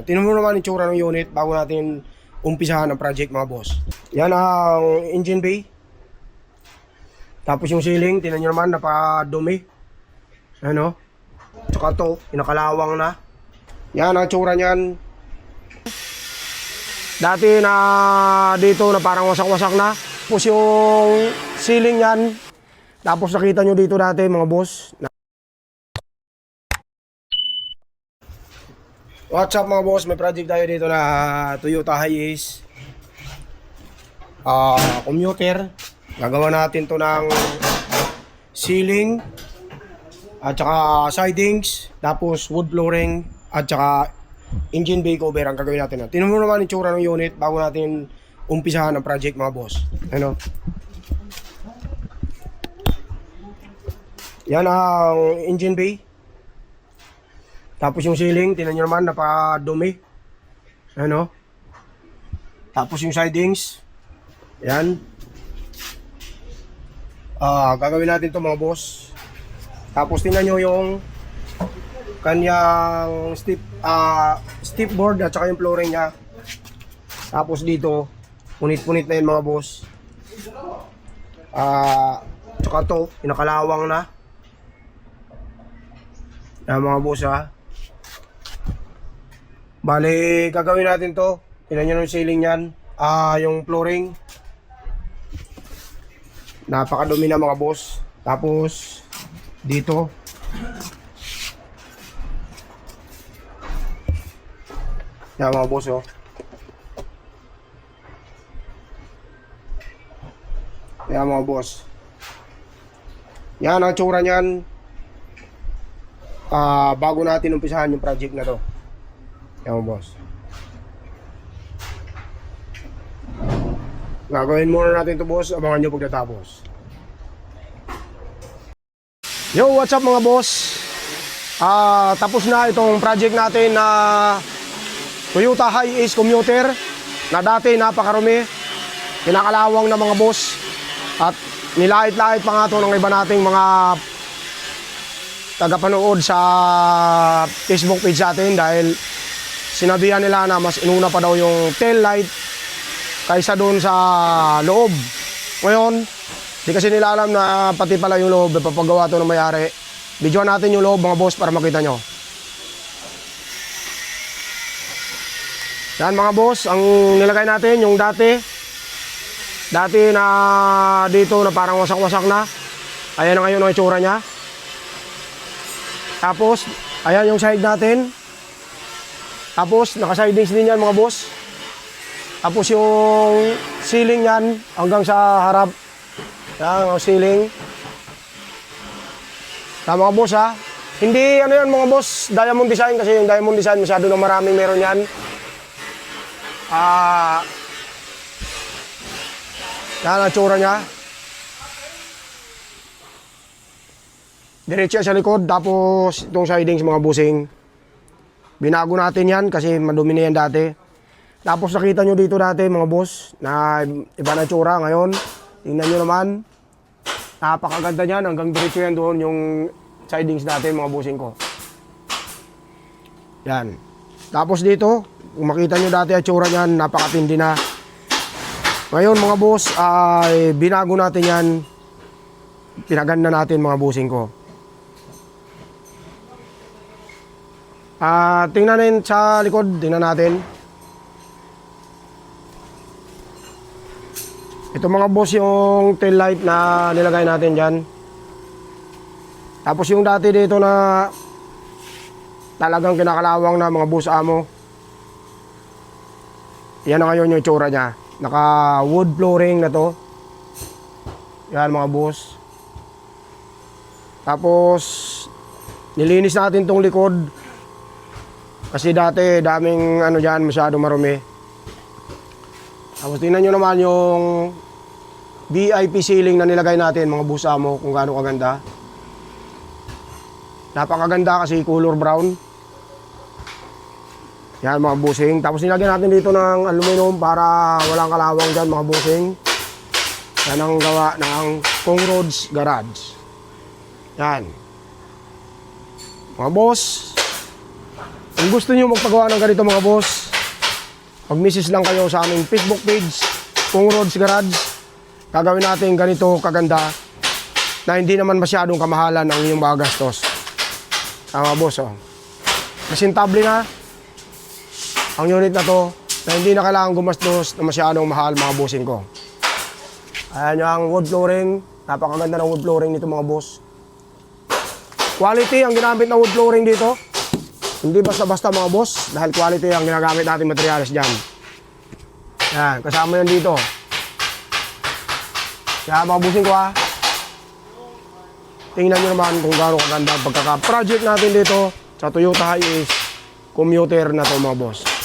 Tingnan mo naman yung tsura ng unit bago natin umpisahan ang project mga boss. Yan ang engine bay. Tapos yung ceiling, tingnan nyo naman, napadumi. Ano? Tsaka to, pinakalawang na. Yan ang tsura niyan. Dati na dito na parang wasak-wasak na. Tapos yung ceiling yan. Tapos nakita nyo dito dati mga boss. What's up mga boss? May project tayo dito na Toyota Hiace commuter. Gagawa natin to ng ceiling at saka sidings, tapos wood flooring at saka engine bay cover ang gagawin natin. Tingnan mo naman yung tsura ng unit bago natin umpisahan ang project mga boss. Ano? Yan ang engine bay. Tapos yung ceiling, tingnan nyo naman, napadumi. Ano? Tapos yung sidings. Yan. Gagawin natin to mga boss. Tapos tingnan nyo yung kanyang step board at saka yung flooring nya. Tapos dito, punit-punit na yun mga boss. Tsaka to, pinakalawang na. Yan mga boss ha. Bale, gagawin natin to. Tingnan nyo yung ceiling yan. Yung flooring. Napakadumi na mga boss. Tapos, dito. Yan mga boss oh. Yan mga boss. Yan ang tsura nyan. Bago natin umpisahan yung project na to. Yan boss. Gagawin muna natin to boss. Abangan nyo pagkatapos. Yo, what's up mga boss? Tapos na itong project natin na Toyota Hiace commuter na dati napakarumi. Pinakalawang na mga boss. At nilait-lait pa nga to ng iba nating mga tagapanood sa Facebook page natin dahil sinabihan nila na mas inuna pa daw yung tail light kaysa doon sa loob. Ngayon, di kasi nila alam na pati pala yung loob, papagawa to ng may-ari. Videoan natin yung loob mga boss para makita nyo. Yan mga boss, ang nilagay natin yung dati na dito na parang wasak-wasak na. Ayan na ngayon ang itsura nya. Tapos, ayan yung side natin. Tapos, naka-sidings din yan mga boss. Tapos yung ceiling yan hanggang sa harap. Yan ang ceiling. Mga boss ha. Hindi ano yan mga boss, diamond design kasi yung diamond design masyado na maraming meron yan. Yan ang tsura nya. Diretso sa likod, tapos itong sidings mga busing. Binago natin yan kasi madumi na yan dati. Tapos nakita nyo dito dati mga boss na iba na tsura ngayon. Tingnan nyo naman. Napakaganda niyan, hanggang diretso yan doon yung sidings natin mga busing ko. Yan. Tapos dito, kung makita nyo dati ang tsura niyan, napakatindi na. Ngayon mga boss, ay binago natin yan. Pinaganda natin mga busing ko. Tingnan natin sa likod, tingnan natin. Ito mga boss yung tail light na nilagay natin dyan. Tapos yung dati dito na talagang kinakalawang na mga boss amo. Yan na ngayon yung itsura nya. Naka wood flooring na to. Yan mga boss. Tapos nilinis natin tong likod. Kasi dati daming ano dyan, masyado marumi. Tapos tingnan nyo naman yung VIP ceiling na nilagay natin mga boss amo kung gaano kaganda. Napakaganda kasi color brown. Yan mga busing. Tapos nilagyan natin dito ng aluminum para walang kalawang dyan mga busing. Yan ang gawa ng Kong Roads Garage. Yan. Mga boss, Kung gusto niyo magpagawa ng ganito mga boss, mag-message lang kayo sa aming Facebook page, Kung Rods Garage. Gagawin natin ganito kaganda na hindi naman masyadong kamahalan ang inyong mga gastos. Mga boss, oh. Masintable na ang unit na to na hindi na kailangan gumastos na masyadong mahal mga bossing ko. Ayan yung ang wood flooring. Napakaganda ng wood flooring nito mga boss. Quality ang ginamit ng wood flooring dito. Hindi basta-basta mga boss, dahil quality ang ginagamit natin materials dyan. Yan, kasama yan dito. Kaya mga bossing ko ha, tingnan nyo naman kung gaano kaganda ang pagkaka-project natin dito sa Toyota Hiace commuter na to mga boss.